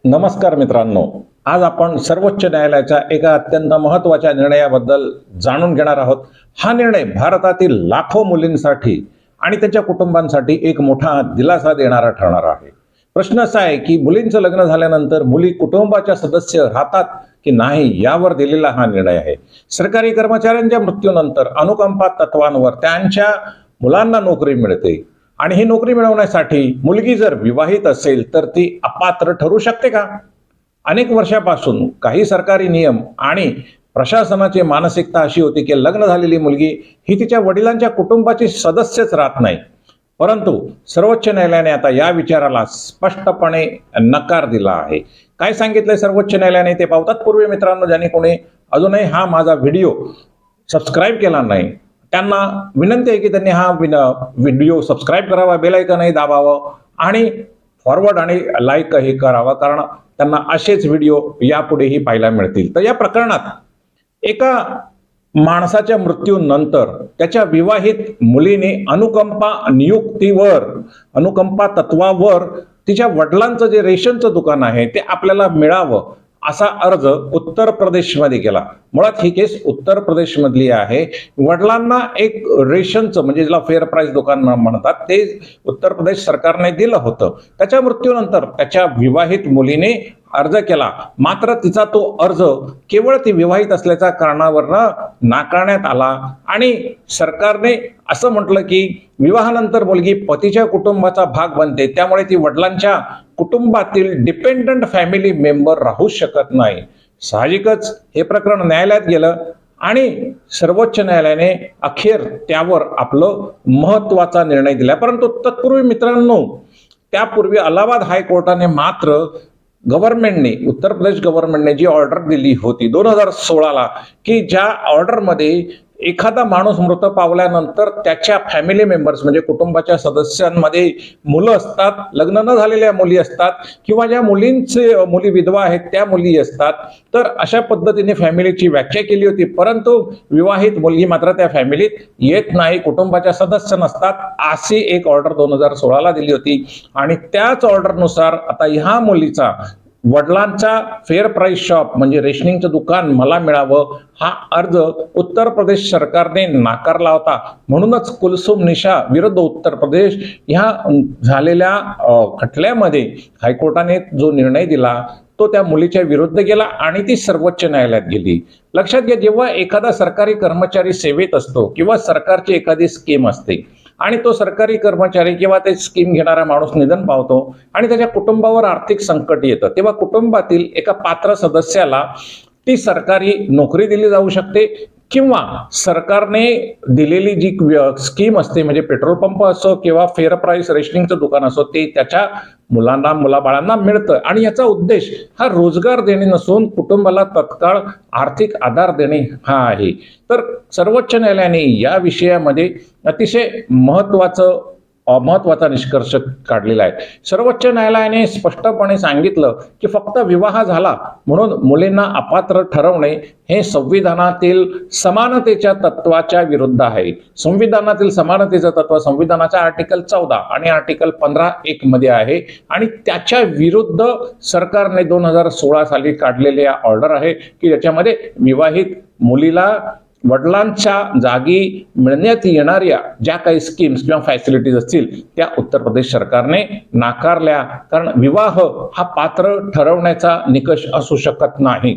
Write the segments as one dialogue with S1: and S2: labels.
S1: नमस्कार मित्रांनो, आज आपण सर्वोच्च न्यायालयाच्या एका अत्यंत महत्त्वाच्या निर्णयाबद्दल जाणून घेणार आहोत. हा निर्णय भारतातील लाखो मुलींसाठी आणि त्यांच्या कुटुंबांसाठी एक मोठा दिलासा देणारा ठरणार आहे. प्रश्न असा आहे की मुलींचं लग्न झाल्यानंतर मुली कुटुंबाच्या सदस्य राहतात की नाही यावर दिलेला हा निर्णय आहे. सरकारी कर्मचाऱ्यांच्या मृत्यूनंतर अनुकंपा तत्वांवर त्यांच्या मुलांना नोकरी मिळते आणि ही नोकरी मिळवण्यासाठी मुलगी जर विवाहित असेल तर ती अपात्र ठरू शकते का? अनेक वर्षापासून काही सरकारी नियम आणि प्रशासनाची मानसिकता अशी होती की लग्न झालेली मुलगी ही तिच्या वडिलांच्या कुटुंबाची सदस्यच राहत नाही. परंतु सर्वोच्च न्यायालयाने आता या विचाराला स्पष्टपणे नकार दिला आहे. काय सांगितलंय सर्वोच्च न्यायालयाने ते पाहू. तत्पूर्वी मित्रांनो, ज्याने कोणी अजूनही हा माझा व्हिडिओ सबस्क्राईब केला नाही त्यांना विनंती आहे की त्यांनी हा व्हिडिओ सबस्क्राईब करावा, बेल आयकॉनही दाबावं आणि फॉरवर्ड आणि लाईक हे करावं, कारण त्यांना असेच व्हिडिओ यापुढेही पाहायला मिळतील. तर या प्रकरणात एका माणसाच्या मृत्यूनंतर त्याच्या विवाहित मुलीने अनुकंपा तत्वावर तिच्या वडिलांचं जे रेशनचं दुकान आहे ते आपल्याला मिळावं असा अर्ज उत्तर प्रदेशमध्ये केला. मुळात ही केस उत्तर प्रदेशमधली आहे. वडिलांना एक रेशनचं म्हणजे ज्याला फेअर प्राइस दुकान म्हणतात ते उत्तर प्रदेश सरकारने दिलं होतं. त्याच्या मृत्यूनंतर त्याच्या विवाहित मुलीने अर्ज केला, मात्र तिचा तो अर्ज केवळ ती विवाहित असल्याच्या कारणावरनं नाकारण्यात आला आणि सरकारने असं म्हटलं की विवाहानंतर मुलगी पतीच्या कुटुंबाचा भाग बनते, त्यामुळे ती वडिलांच्या कुटुंबातील डिपेंडंट फॅमिली मेंबर राहू शकत नाही. साहजिकच हे प्रकरण न्यायालयात गेलं आणि सर्वोच्च न्यायालयाने अखेर त्यावर आपलं महत्वाचा निर्णय दिला. परंतु तत्पूर्वी मित्रांनो, त्यापूर्वी अलाहाबाद हायकोर्टाने मात्र उत्तर प्रदेश गव्हर्नमेंटने जी ऑर्डर दिली होती 2016ला की ज्या ऑर्डरमध्ये एखादा माणूस मृत पावल्यानंतर त्याच्या फॅमिली मेंबर्स म्हणजे कुटुंबाच्या सदस्यांमध्ये मुलं असतात, लग्न न झालेल्या मुली असतात किंवा ज्या मुली विधवा आहेत त्या मुली असतात, तर अशा पद्धतीने फॅमिलीची व्याख्या केली होती. परंतु विवाहित मुलगी मात्र त्या फॅमिलीत येत नाही, कुटुंबाच्या सदस्य नसतात, अशी एक ऑर्डर 2016ला दिली होती. आणि त्याच ऑर्डरनुसार आता ह्या मुलीचा वडिलांचा फेअर प्राइस शॉप म्हणजे रेशनिंगचं दुकान मला मिळावं हा अर्ज उत्तर प्रदेश सरकारने नाकारला होता. म्हणूनच कुलसुम निशा विरुद्ध उत्तर प्रदेश ह्या झालेल्या खटल्यामध्ये हायकोर्टाने जो निर्णय दिला तो त्या मुलीच्या विरुद्ध गेला आणि ती सर्वोच्च न्यायालयात गेली. लक्षात घ्या, जेव्हा एखादा सरकारी कर्मचारी सेवेत असतो किंवा सरकारची एखादी स्कीम असते आणि तो सरकारी कर्मचारी किंवा ते स्कीम घेणारा माणूस निधन पावतो आणि त्याच्या कुटुंबावर आर्थिक संकट येतं, तेव्हा कुटुंबातील एका पात्र सदस्याला ती सरकारी नोकरी दिली जाऊ शकते किंवा सरकारने दिलेली जी स्कीम असते म्हणजे पेट्रोल पंप असो किंवा फेअर प्राइस रेशनिंगचं दुकान असो ते त्याच्या मुलाबाळांना मिळतं. आणि याचा उद्देश हा रोजगार देणे नसून कुटुंबाला तत्काळ आर्थिक आधार देणे हा आहे. तर सर्वोच्च न्यायालयाने या विषयामध्ये अतिशय महत्वाचा निष्कर्ष काढलेला आहे. सर्वोच्च न्यायालयाने स्पष्टपणे सांगितलं की फक्त विवाह झाला म्हणून मुलींना अपात्र ठरवणे हे संविधानातील समानतेच्या तत्वाच्या विरुद्ध आहे. संविधानातील समानतेचं तत्व संविधानाच्या आर्टिकल 14 आणि आर्टिकल 15(1) मध्ये आहे आणि त्याच्या विरुद्ध सरकारने 2016 साली काढलेल्या ऑर्डर आहे की ज्याच्यामध्ये विवाहित मुलीला वडिलांच्या जागी मिळण्यात येणाऱ्या ज्या काही स्कीम्स किंवा फॅसिलिटीज असतील त्या उत्तर प्रदेश सरकारने नाकारल्या, कारण विवाह हा पात्र ठरवण्याचा निकष असू शकत नाही.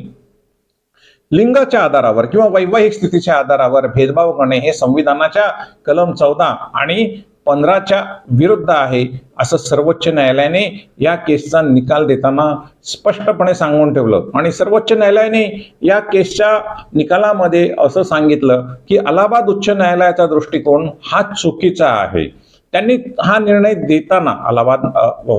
S1: लिंगाच्या आधारावर किंवा वैवाहिक स्थितीच्या आधारावर भेदभाव करणे हे संविधानाच्या कलम 14 आणि 15च्या विरुद्ध आहे असं सर्वोच्च न्यायालयाने या केसचा निकाल देताना स्पष्टपणे सांगून ठेवलं. आणि सर्वोच्च न्यायालयाने या केसच्या निकालामध्ये असं सांगितलं की अलाहाबाद उच्च न्यायालयाचा दृष्टिकोन हा चुकीचा आहे. त्यांनी हा निर्णय देताना अलाहाबाद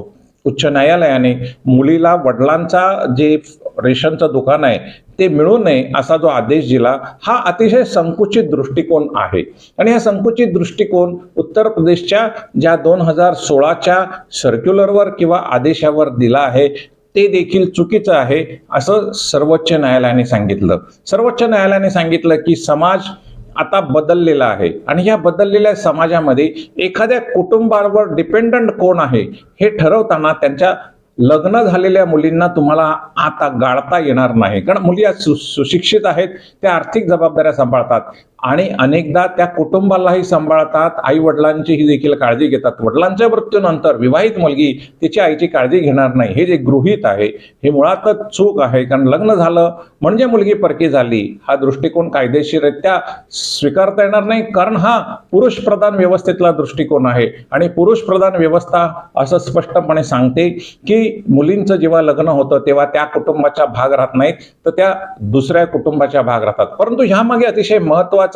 S1: उच्च न्यायालयाने मुलीला वडिलांचा जे रेशनचं दुकान आहे ते मिळू नये असा जो आदेश दिला हा अतिशय संकुचित दृष्टिकोन आहे. आणि हा संकुचित दृष्टिकोन उत्तर प्रदेशच्या ज्या 2016च्या सर्क्युलरवर किंवा आदेशावर दिला आहे ते देखील चुकीचं आहे असं सर्वोच्च न्यायालयाने सांगितलं. सर्वोच्च न्यायालयाने सांगितलं की समाज आता बदललेला आहे आणि या बदललेल्या समाजामध्ये एखाद्या कुटुंबावर डिपेंडंट कोण आहे हे ठरवताना त्यांच्या लग्न झालेल्या मुलींना तुम्हाला आता गाळता येणार नाही, कारण मुली आज सुशिक्षित आहेत, त्या आर्थिक जबाबदाऱ्या सांभाळतात आणि अनेकदा त्या कुटुंबालाही सांभाळतात, आई वडिलांचीही देखील काळजी घेतात. वडिलांच्या मृत्यूनंतर विवाहित मुलगी तिच्या आईची काळजी घेणार नाही, हे जे गृहीत आहे हे मुळातच चूक आहे. कारण लग्न झालं म्हणजे मुलगी परकी झाली हा दृष्टिकोन कायदेशीररित्या स्वीकारता येणार नाही, कारण हा पुरुष प्रधान व्यवस्थेतला दृष्टिकोन आहे. आणि पुरुष प्रधान व्यवस्था असं स्पष्टपणे सांगते की मुलींचं जेव्हा लग्न होतं तेव्हा त्या कुटुंबाचा भाग राहत नाहीत, तर त्या दुसऱ्या कुटुंबाच्या भाग राहतात. परंतु ह्यामागे अतिशय महत्वाचं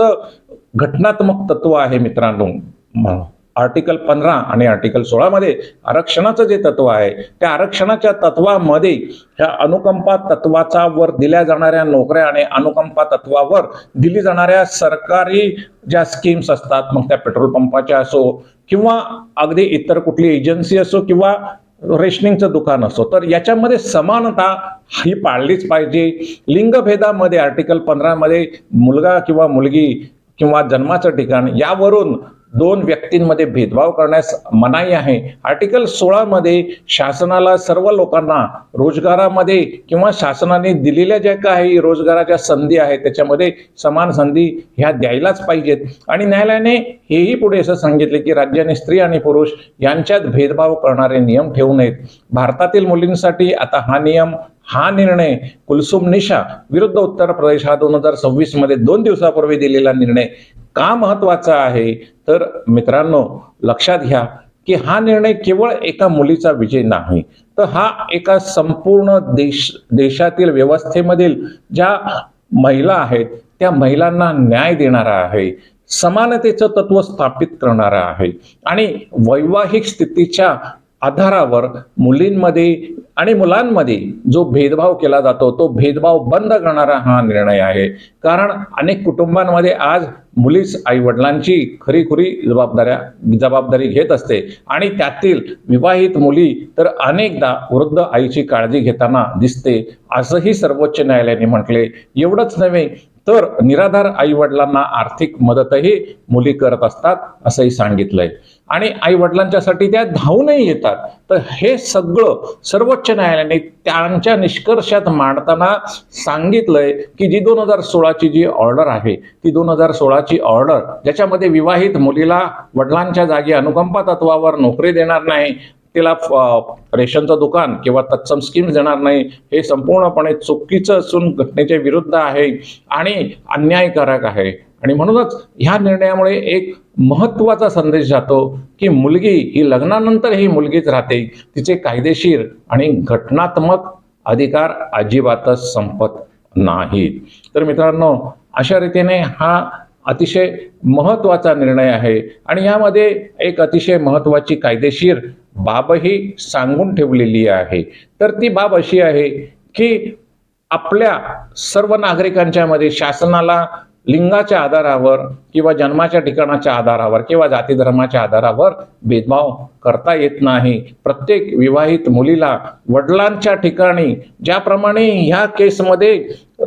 S1: घटनात्मक तत्व आहे मित्रांनो. आर्टिकल 15 आणि आर्टिकल 16 मध्ये आरक्षणाचं जे तत्व आहे त्या आरक्षणाच्या तत्वामध्ये ह्या अनुकंपा तत्वाचा वर दिल्या जाणाऱ्या नोकऱ्या आणि अनुकंपा तत्वावर दिली जाणाऱ्या सरकारी ज्या स्कीम्स असतात, मग त्या पेट्रोल पंपाच्या असो किंवा अगदी इतर कुठली एजन्सी असो किंवा रेशनिंगचं दुकान असो, तर याच्यामध्ये समानता ही पाळलीच पाहिजे. लिंगभेदामध्ये आर्टिकल 15 मध्ये मुलगा किंवा मुलगी किंवा जन्माचं ठिकाण यावरून दोन व्यक्तींमध्ये भेदभाव करण्यास मनाई आहे. आर्टिकल 16 मध्ये शासनाला सर्व लोकांना रोजगारामध्ये किंवा शासनाने दिलेल्या ज्या काही रोजगाराच्या संधी आहेत त्याच्यामध्ये समान संधी ह्या द्यायलाच पाहिजेत. आणि न्यायालयाने हेही पुढे असं सांगितले की राज्याने स्त्री आणि पुरुष यांच्यात भेदभाव करणारे नियम ठेवू नयेत. भारतातील मुलींसाठी आता हा निर्णय कुलसुम निशा विरुद्ध उत्तर प्रदेश हा 2026 मध्ये 2 दिवसापूर्वी दिलेला निर्णय का महत्वाचा आहे, तर मित्रांनो लक्षात घ्या की हा निर्णय केवळ एका मुलीचा विजय नाही, तर हा एका संपूर्ण देशातील व्यवस्थेमधील ज्या महिला आहेत त्या महिलांना न्याय देणारा आहे, समानतेचं तत्व स्थापित करणारा आहे आणि वैवाहिक स्थितीच्या आधारावर मुलींमध्ये आणि मुलांमध्ये जो भेदभाव केला जातो तो भेदभाव बंद करणारा हा निर्णय आहे. कारण अनेक कुटुंबांमध्ये आज मुलीच आई वडिलांची खरी जबाबदारी घेत असते आणि त्यातील विवाहित मुली तर अनेकदा वृद्ध आईची काळजी घेताना दिसते, असंही सर्वोच्च न्यायालयाने म्हटले. एवढंच नव्हे तर निराधार आई वडिलांना आर्थिक मदतही मुली करत असतात असंही सांगितलंय आणि आई वडिलांच्यासाठी त्या धावूनही येतात. तर हे सगळं सर्वोच्च न्यायालयाने त्यांच्या निष्कर्षात मांडताना सांगितलंय की जी 2016ची जी ऑर्डर आहे ती 2016ची ऑर्डर ज्याच्यामध्ये विवाहित मुलीला वडिलांच्या जागी अनुकंपा तत्वावर नोकरी देणार नाही, तिला रेशनचं दुकान किंवा तत्सम स्कीम्स देणार नाही, हे संपूर्णपणे चुकीचं असून घटनेच्या विरुद्ध आहे आणि अन्यायकारक आहे. आणि म्हणूनच ह्या निर्णयामुळे एक महत्वाचा संदेश जातो की मुलगी ही लग्नानंतर ही मुलगीच राहते, तिचे कायदेशीर आणि घटनात्मक अधिकार अजिबातच संपत नाहीत. तर मित्रांनो अशा रीतीने हा अतिशय महत्वाचा निर्णय आहे आणि यामध्ये एक अतिशय महत्वाची कायदेशीर बाबही सांगून ठेवलेली आहे. तर ती बाब अशी आहे की आपल्या सर्व नागरिकांच्या मध्ये शासनाला लिंगाच्या आधारावर किंवा जन्माच्या ठिकाणाच्या आधारावर किंवा जाती धर्माच्या आधारावर भेदभाव करता येत नाही. प्रत्येक विवाहित मुलीला वडिलांच्या ठिकाणी ज्याप्रमाणे ह्या केसमध्ये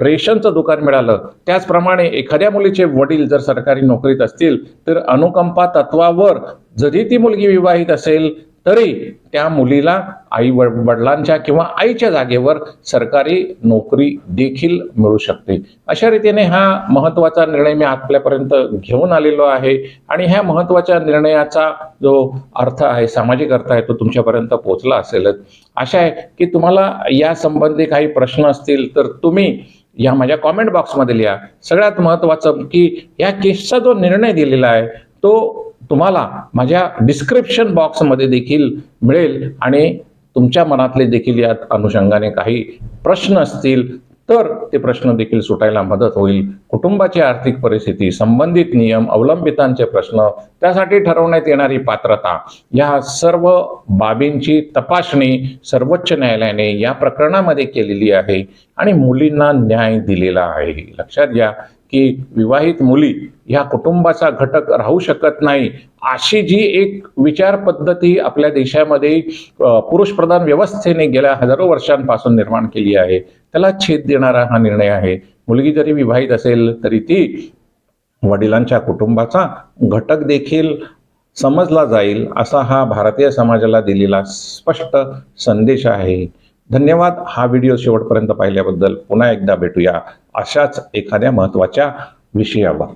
S1: रेशनचं दुकान मिळालं त्याचप्रमाणे एखाद्या मुलीचे वडील जर सरकारी नोकरीत असतील तर अनुकंपा तत्वावर जरी ती मुलगी विवाहित असेल तरी त्या मुलीला आई वडिलांच्या किंवा आईच्या जागेवर सरकारी नोकरी देखील मिळू शकते. अशा रीतीने हा महत्वाचा निर्णय मी आपल्यापर्यंत घेऊन आलेलो आहे आणि ह्या महत्वाच्या निर्णयाचा जो अर्थ आहे, सामाजिक अर्थ आहे, तो तुमच्यापर्यंत पोहोचला असेलच. आशा आहे की तुम्हाला या संबंधी काही प्रश्न असतील तर तुम्ही या माझ्या कॉमेंट बॉक्समध्ये लिहा. सगळ्यात महत्वाचं की या केसचा जो निर्णय दिलेला आहे तो तुम्हाला माझ्या डिस्क्रिप्शन बॉक्समध्ये देखील मिळेल आणि तुमच्या मनातले देखील यात अनुषंगाने काही प्रश्न असतील तर ते प्रश्न देखील सुटायला मदत होईल. कुटुंबाची आर्थिक परिस्थिती, संबंधित नियम, अवलंबितांचे प्रश्न, त्यासाठी ठरवण्यात येणारी पात्रता, या सर्व बाबींची तपासणी सर्वोच्च न्यायालयाने या प्रकरणामध्ये केलेली आहे आणि मुलींना न्याय दिलेला आहे. लक्षात घ्या की विवाहित मुली ह्या कुटुंबाचा घटक राहू शकत नाही अशी जी एक विचार पद्धती आपल्या देशामध्ये पुरुष प्रधान व्यवस्थेने गेल्या हजारो वर्षांपासून निर्माण केली आहे त्याला छेद देणारा हा निर्णय आहे. मुलगी जरी विवाहित असेल तरी ती वडिलांच्या कुटुंबाचा घटक देखील समजला जाईल असा हा भारतीय समाजाला दिलेला स्पष्ट संदेश आहे. धन्यवाद. हा व्हिडिओ शेवटपर्यंत पाहिल्याबद्दल. पुन्हा एकदा भेटूया अशाच एखाद्या महत्त्वाच्या विषयावर.